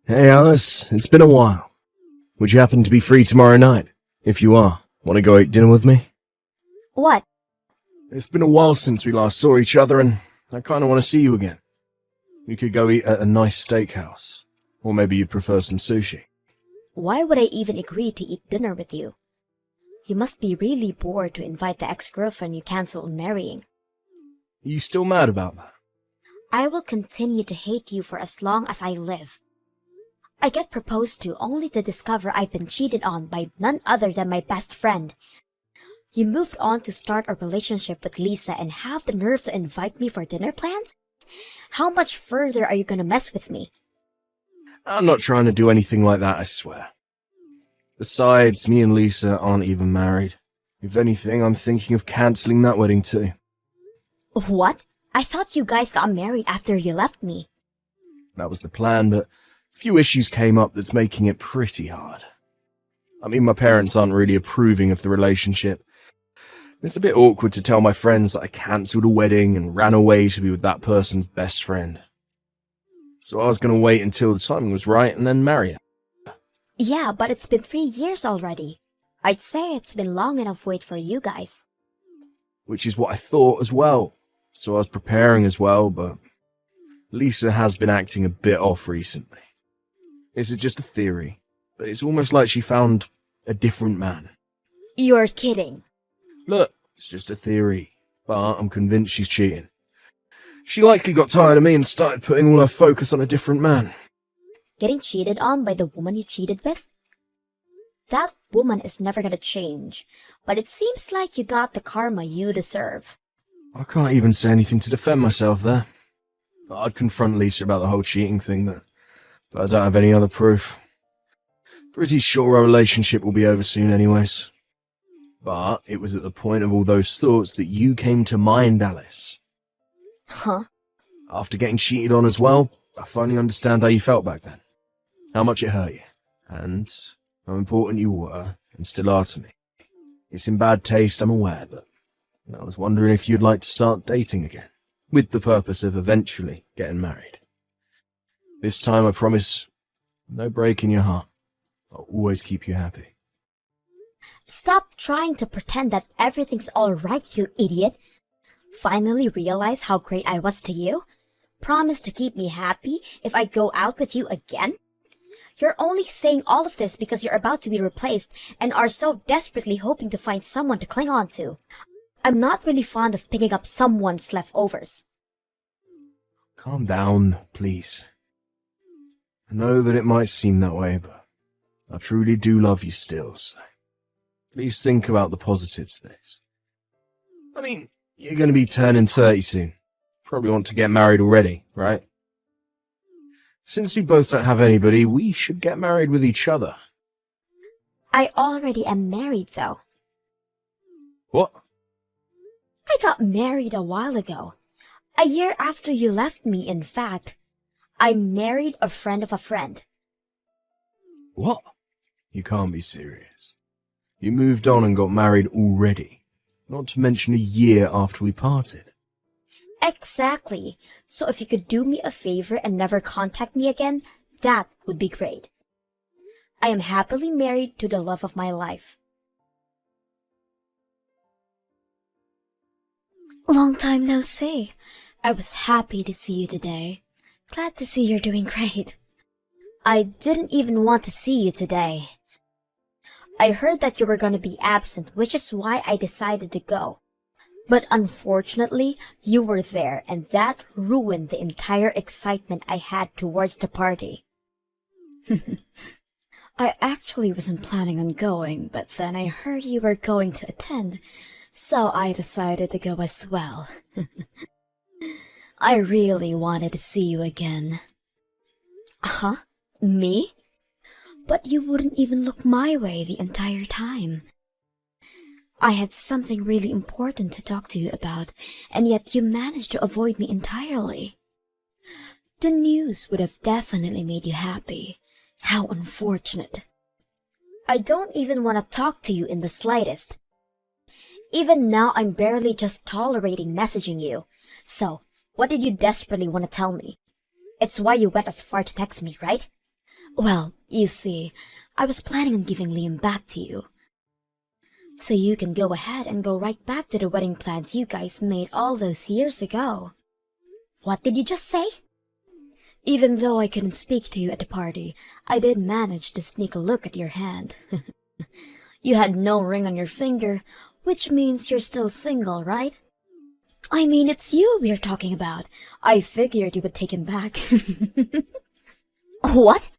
Hey Alice, it's been a while. Would you happen to be free tomorrow night? If you are, want to go eat dinner with me? What? It's been a while since we last saw each other and I kinda want to see you again. We could go eat at a nice steakhouse. Or maybe you'd prefer some sushi. Why would I even agree to eat dinner with you? You must be really bored to invite the ex-girlfriend you canceled on marrying. Are you still mad about that? I will continue to hate you for as long as I live. I get proposed to only to discover I've been cheated on by none other than my best friend. You moved on to start a relationship with Lisa and have the nerve to invite me for dinner plans? How much further are you gonna mess with me? I'm not trying to do anything like that, I swear. Besides, me and Lisa aren't even married. If anything, I'm thinking of cancelling that wedding too. What? I thought you guys got married after you left me. That was the plan, but a few issues came up that's making it pretty hard. I mean, my parents aren't really approving of the relationship. It's a bit awkward to tell my friends that I cancelled a wedding and ran away to be with that person's best friend. So I was going to wait until the timing was right and then marry her. Yeah, but it's been 3 years already. I'd say it's been long enough wait for you guys. Which is what I thought as well. So I was preparing as well, but Lisa has been acting a bit off recently. This is just a theory, but it's almost like she found a different man. You're kidding. Look, it's just a theory, but I'm convinced she's cheating. She likely got tired of me and started putting all her focus on a different man. Getting cheated on by the woman you cheated with? That woman is never gonna change, but it seems like you got the karma you deserve. I can't even say anything to defend myself there. I'd confront Lisa about the whole cheating thing, but I don't have any other proof. Pretty sure our relationship will be over soon anyways. But it was at the point of all those thoughts that you came to mind, Alice. Huh? After getting cheated on as well, I finally understand how you felt back then. How much it hurt you, and how important you were and still are to me. It's in bad taste, I'm aware, but I was wondering if you'd like to start dating again, with the purpose of eventually getting married. This time I promise, no break in your heart. I'll always keep you happy. Stop trying to pretend that everything's alright, you idiot. Finally realize how great I was to you? Promise to keep me happy if I go out with you again? You're only saying all of this because you're about to be replaced and are so desperately hoping to find someone to cling on to. I'm not really fond of picking up someone's leftovers. Calm down, please. I know that it might seem that way, but I truly do love you still, so please think about the positives of this. I mean, you're going to be turning 30 soon. Probably want to get married already, right? Since we both don't have anybody, we should get married with each other. I already am married, though. What? I got married a while ago. A year after you left me, in fact. I married a friend of a friend. What? You can't be serious. You moved on and got married already. Not to mention a year after we parted. Exactly. So if you could do me a favor and never contact me again, that would be great. I am happily married to the love of my life. Long time no see. I was happy to see you today. Glad to see you're doing great. I didn't even want to see you today. I heard that you were going to be absent, which is why I decided to go. But unfortunately, you were there, and that ruined the entire excitement I had towards the party. I actually wasn't planning on going, but then I heard you were going to attend, so I decided to go as well. I really wanted to see you again. Huh? Me? But you wouldn't even look my way the entire time. I had something really important to talk to you about, and yet you managed to avoid me entirely. The news would have definitely made you happy. How unfortunate. I don't even want to talk to you in the slightest. Even now, I'm barely just tolerating messaging you. So, what did you desperately want to tell me? It's why you went as far to text me, right? Well, you see, I was planning on giving Liam back to you. So you can go ahead and go right back to the wedding plans you guys made all those years ago. What did you just say? Even though I couldn't speak to you at the party, I did manage to sneak a look at your hand. You had no ring on your finger, which means you're still single, right? I mean, it's you we're talking about. I figured you would take him back. What?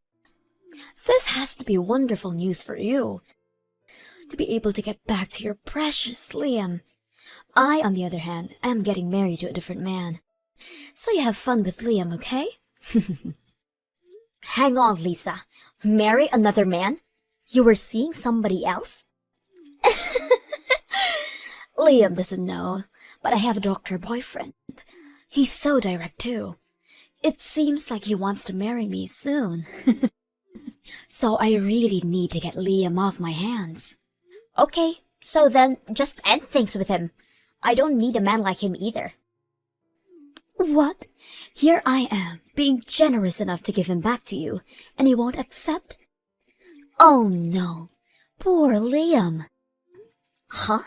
This has to be wonderful news for you. To be able to get back to your precious Liam. I, on the other hand, am getting married to a different man. So you have fun with Liam, okay? Hang on, Lisa. Marry another man? You were seeing somebody else? Liam doesn't know, but I have a doctor boyfriend. He's so direct, too. It seems like he wants to marry me soon. So I really need to get Liam off my hands. Okay, so then just end things with him. I don't need a man like him either. What? Here I am, being generous enough to give him back to you, and you won't accept? Oh no, poor Liam. Huh?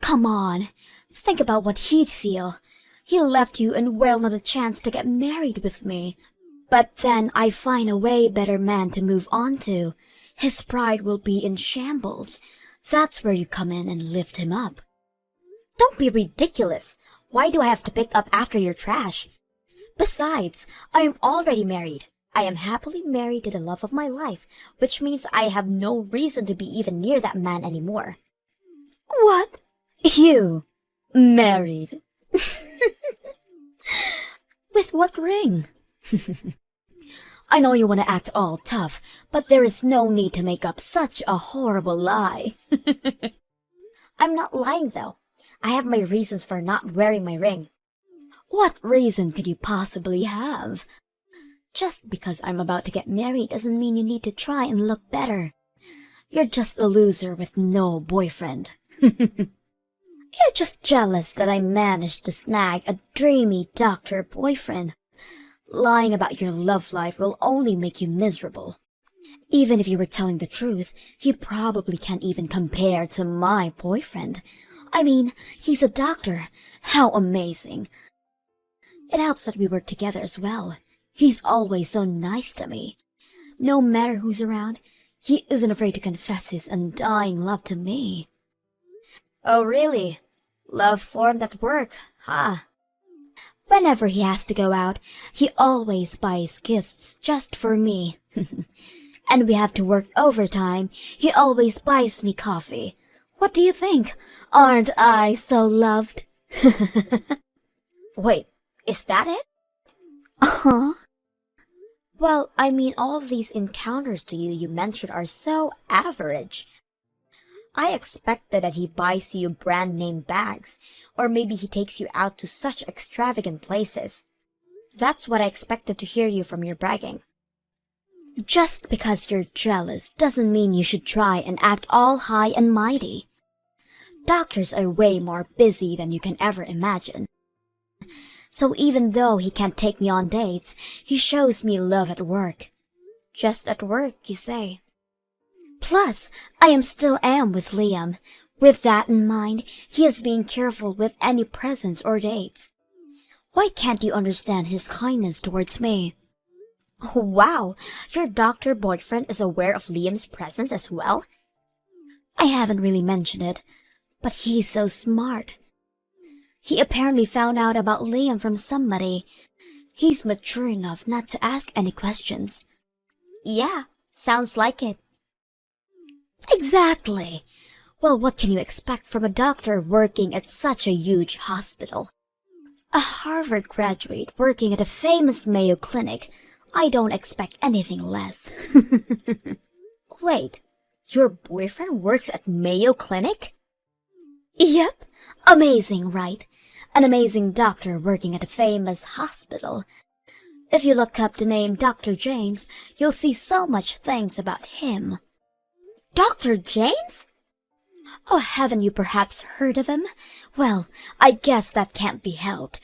Come on, think about what he'd feel. He left you and well not a chance to get married with me. But then I find a way better man to move on to. His pride will be in shambles. That's where you come in and lift him up. Don't be ridiculous. Why do I have to pick up after your trash? Besides, I am already married. I am happily married to the love of my life, which means I have no reason to be even near that man anymore. What? You? Married? With what ring? I know you want to act all tough, but there is no need to make up such a horrible lie. I'm not lying, though. I have my reasons for not wearing my ring. What reason could you possibly have? Just because I'm about to get married doesn't mean you need to try and look better. You're just a loser with no boyfriend. You're just jealous that I managed to snag a dreamy doctor boyfriend. Lying about your love life will only make you miserable. Even if you were telling the truth, he probably can't even compare to my boyfriend. I mean, he's a doctor. How amazing. It helps that we work together as well. He's always so nice to me. No matter who's around, he isn't afraid to confess his undying love to me. Oh, really? Love formed at work, huh? Whenever he has to go out, he always buys gifts just for me. And we have to work overtime, he always buys me coffee. What do you think? Aren't I so loved? Wait, is that it? Uh-huh. Well, I mean, all of these encounters to you mentioned are so average. I expected that he buys you brand name bags, or maybe he takes you out to such extravagant places. That's what I expected to hear you from your bragging. Just because you're jealous doesn't mean you should try and act all high and mighty. Doctors are way more busy than you can ever imagine. So even though he can't take me on dates, he shows me love at work. Just at work, you say. Plus, I still am with Liam. With that in mind, he is being careful with any presents or dates. Why can't you understand his kindness towards me? Oh, wow, your doctor boyfriend is aware of Liam's presence as well? I haven't really mentioned it, but he's so smart. He apparently found out about Liam from somebody. He's mature enough not to ask any questions. Yeah, sounds like it. Exactly. Well, what can you expect from a doctor working at such a huge hospital? A Harvard graduate working at a famous Mayo Clinic. I don't expect anything less. Wait, your boyfriend works at Mayo Clinic? Yep, amazing, right? An amazing doctor working at a famous hospital. If you look up the name Dr. James, you'll see so much things about him. Dr. James? Oh, haven't you perhaps heard of him? Well, I guess that can't be helped.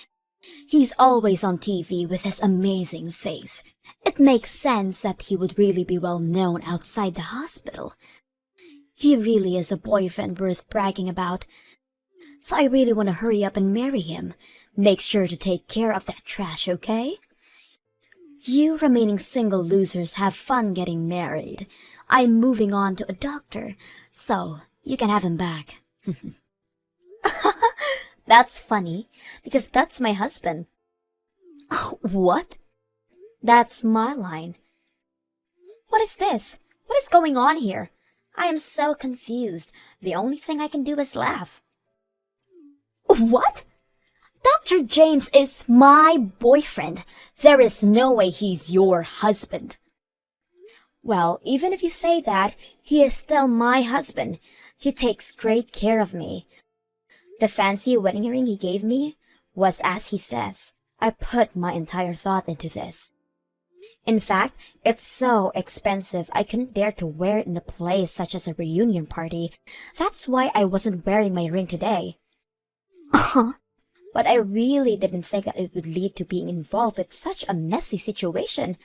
He's always on TV with his amazing face. It makes sense that he would really be well known outside the hospital. He really is a boyfriend worth bragging about. So I really want to hurry up and marry him. Make sure to take care of that trash, okay? You remaining single losers have fun getting married. I'm moving on to a doctor, so you can have him back. That's funny, because that's my husband. What? That's my line. What is this? What is going on here? I am so confused. The only thing I can do is laugh. What? Dr. James is my boyfriend. There is no way he's your husband. Well, even if you say that, he is still my husband. He takes great care of me. The fancy wedding ring he gave me was as he says. I put my entire thought into this. In fact, it's so expensive I couldn't dare to wear it in a place such as a reunion party. That's why I wasn't wearing my ring today. But I really didn't think that it would lead to being involved with such a messy situation.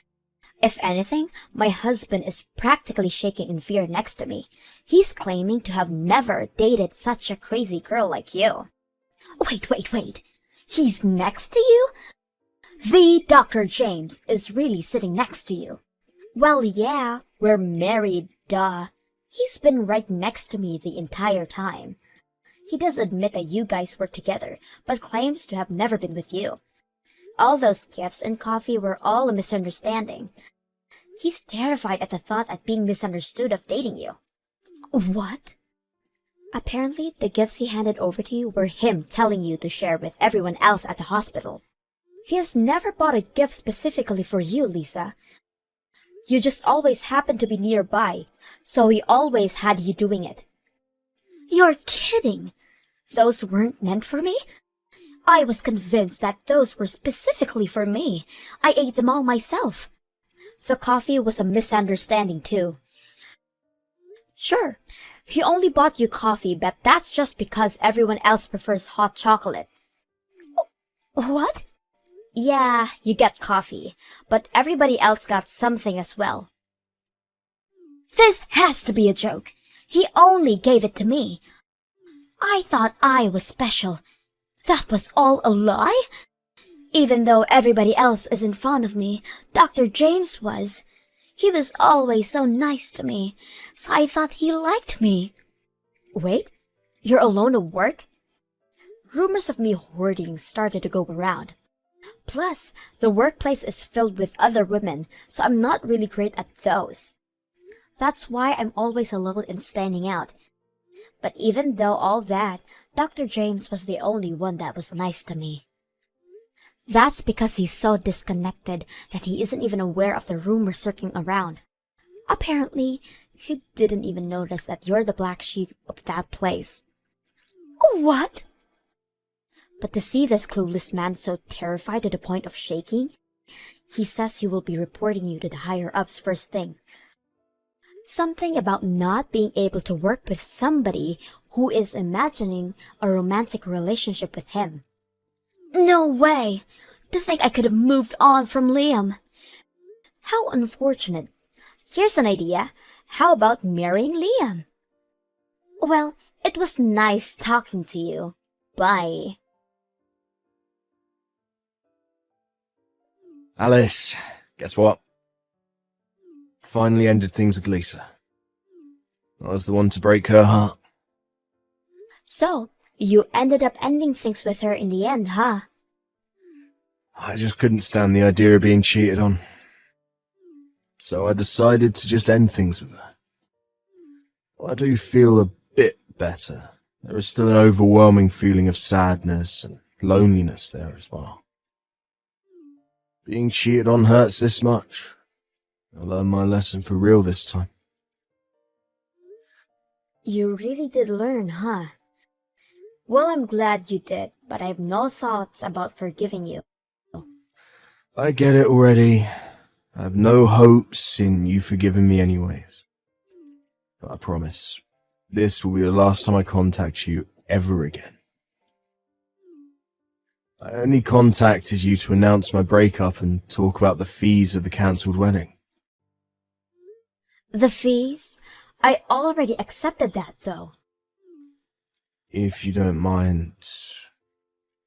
If anything, my husband is practically shaking in fear next to me. He's claiming to have never dated such a crazy girl like you. Wait. He's next to you? The Dr. James is really sitting next to you. Well, yeah, we're married, duh. He's been right next to me the entire time. He does admit that you guys were together, but claims to have never been with you. All those gifts and coffee were all a misunderstanding. He's terrified at the thought of being misunderstood of dating you. What? Apparently, the gifts he handed over to you were him telling you to share with everyone else at the hospital. He has never bought a gift specifically for you, Lisa. You just always happened to be nearby, so he always had you doing it. You're kidding! Those weren't meant for me? I was convinced that those were specifically for me. I ate them all myself. The coffee was a misunderstanding, too. Sure, he only bought you coffee, but that's just because everyone else prefers hot chocolate. What? Yeah, you get coffee, but everybody else got something as well. This has to be a joke. He only gave it to me. I thought I was special. That was all a lie? Even though everybody else isn't fond of me, Dr. James was. He was always so nice to me, so I thought he liked me. Wait, you're alone at work? Rumors of me hoarding started to go around. Plus, the workplace is filled with other women, so I'm not really great at those. That's why I'm always alone and standing out. But even though all that, Dr. James was the only one that was nice to me. That's because he's so disconnected that he isn't even aware of the rumors circling around. Apparently, he didn't even notice that you're the black sheep of that place. What? But to see this clueless man so terrified to the point of shaking, he says he will be reporting you to the higher-ups first thing. Something about not being able to work with somebody who is imagining a romantic relationship with him. No way! To think I could have moved on from Liam. How unfortunate. Here's an idea. How about marrying Liam? Well, it was nice talking to you. Bye. Alice, guess what? Finally ended things with Lisa. I was the one to break her heart. So, you ended up ending things with her in the end, huh? I just couldn't stand the idea of being cheated on. So I decided to just end things with her. Well, I do feel a bit better. There is still an overwhelming feeling of sadness and loneliness there as well. Being cheated on hurts this much. I learned my lesson for real this time. You really did learn, huh? Well, I'm glad you did, but I have no thoughts about forgiving you. I get it already. I have no hopes in you forgiving me anyways. But I promise, this will be the last time I contact you ever again. I only contacted you to announce my breakup and talk about the fees of the cancelled wedding. The fees? I already accepted that, though. If you don't mind,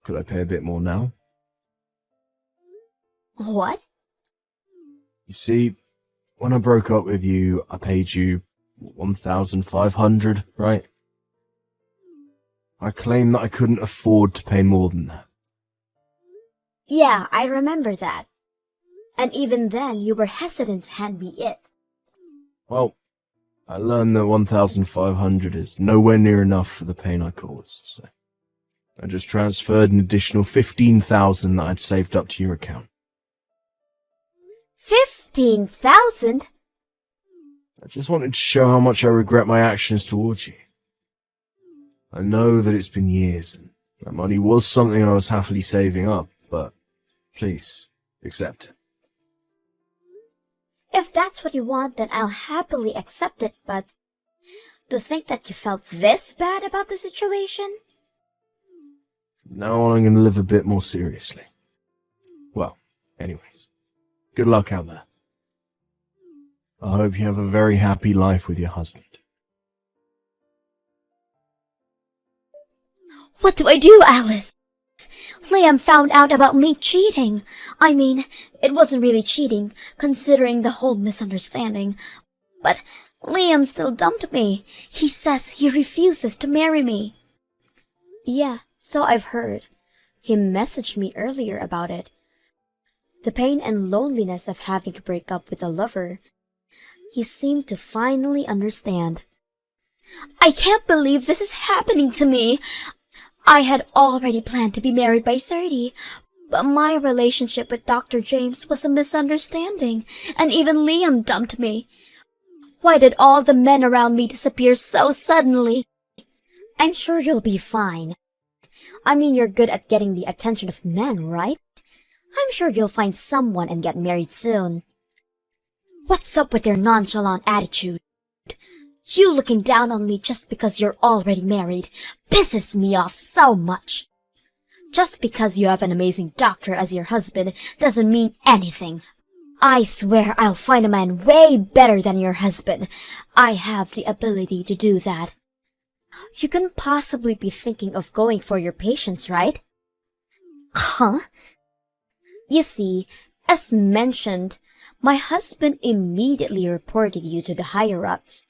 could I pay a bit more now? What? You see, when I broke up with you, I paid you 1,500, right? I claimed that I couldn't afford to pay more than that. Yeah, I remember that. And even then, you were hesitant to hand me it. Well, I learned that 1,500 is nowhere near enough for the pain I caused, so I just transferred an additional 15,000 that I'd saved up to your account. 15,000? I just wanted to show how much I regret my actions towards you. I know that it's been years, and that money was something I was happily saving up, but please, accept it. If that's what you want, then I'll happily accept it, but to think that you felt this bad about the situation? Now I'm going to live a bit more seriously. Well, anyways, good luck out there. I hope you have a very happy life with your husband. What do I do, Alice? Liam found out about me cheating. I mean, it wasn't really cheating, considering the whole misunderstanding. But Liam still dumped me. He says he refuses to marry me. Yeah, so I've heard. He messaged me earlier about it. The pain and loneliness of having to break up with a lover. He seemed to finally understand. I can't believe this is happening to me. I had already planned to be married by 30, but my relationship with Dr. James was a misunderstanding, and even Liam dumped me. Why did all the men around me disappear so suddenly? I'm sure you'll be fine. I mean, you're good at getting the attention of men, right? I'm sure you'll find someone and get married soon. What's up with your nonchalant attitude? You looking down on me just because you're already married pisses me off so much. Just because you have an amazing doctor as your husband doesn't mean anything. I swear I'll find a man way better than your husband. I have the ability to do that. You couldn't possibly be thinking of going for your patients, right? Huh? You see, as mentioned, my husband immediately reported you to the higher-ups.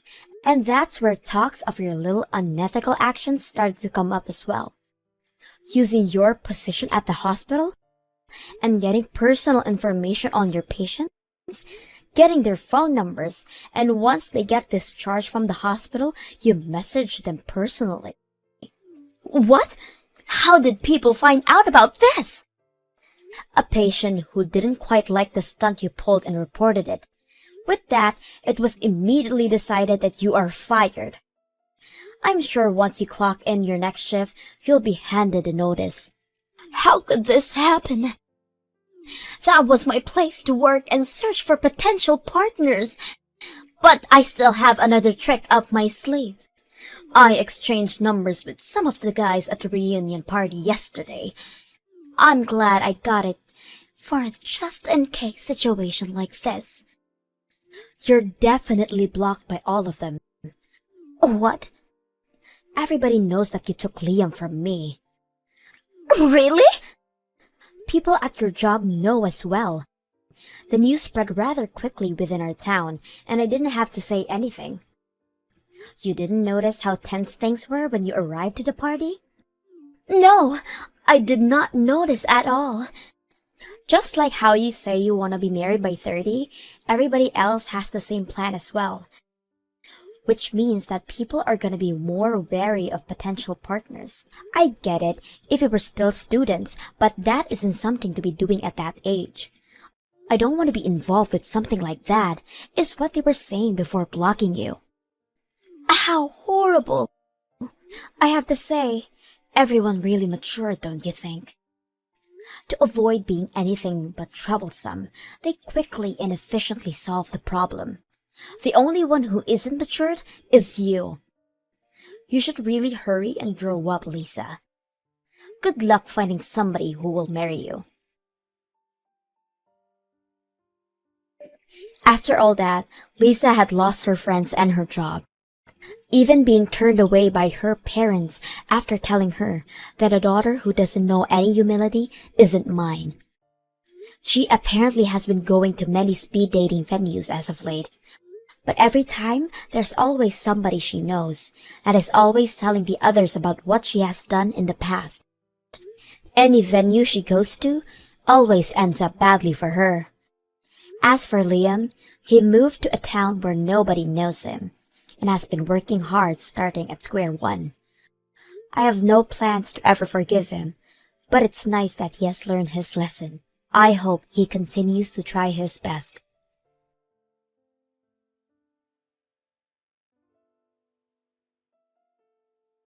And that's where talks of your little unethical actions started to come up as well. Using your position at the hospital and getting personal information on your patients, getting their phone numbers, and once they get discharged from the hospital, you message them personally. What? How did people find out about this? A patient who didn't quite like the stunt you pulled and reported it. With that, it was immediately decided that you are fired. I'm sure once you clock in your next shift, you'll be handed a notice. How could this happen? That was my place to work and search for potential partners. But I still have another trick up my sleeve. I exchanged numbers with some of the guys at the reunion party yesterday. I'm glad I got it for a just-in-case situation like this. You're definitely blocked by all of them. What? Everybody knows that you took Liam from me. Really? People at your job know as well. The news spread rather quickly within our town, and I didn't have to say anything. You didn't notice how tense things were when you arrived to the party? No, I did not notice at all. Just like how you say you want to be married by 30, everybody else has the same plan as well. Which means that people are going to be more wary of potential partners. I get it if we were still students, but that isn't something to be doing at that age. I don't want to be involved with something like that, is what they were saying before blocking you. How horrible! I have to say, everyone really matured, don't you think? To avoid being anything but troublesome, they quickly and efficiently solved the problem. The only one who isn't matured is you. You should really hurry and grow up, Lisa. Good luck finding somebody who will marry you. After all that, Lisa had lost her friends and her job, even being turned away by her parents after telling her that a daughter who doesn't know any humility isn't mine. She apparently has been going to many speed dating venues as of late, but every time there's always somebody she knows that is always telling the others about what she has done in the past. Any venue she goes to always ends up badly for her. As for Liam, he moved to a town where nobody knows him, and has been working hard starting at square one. I have no plans to ever forgive him, but it's nice that he has learned his lesson. I hope he continues to try his best.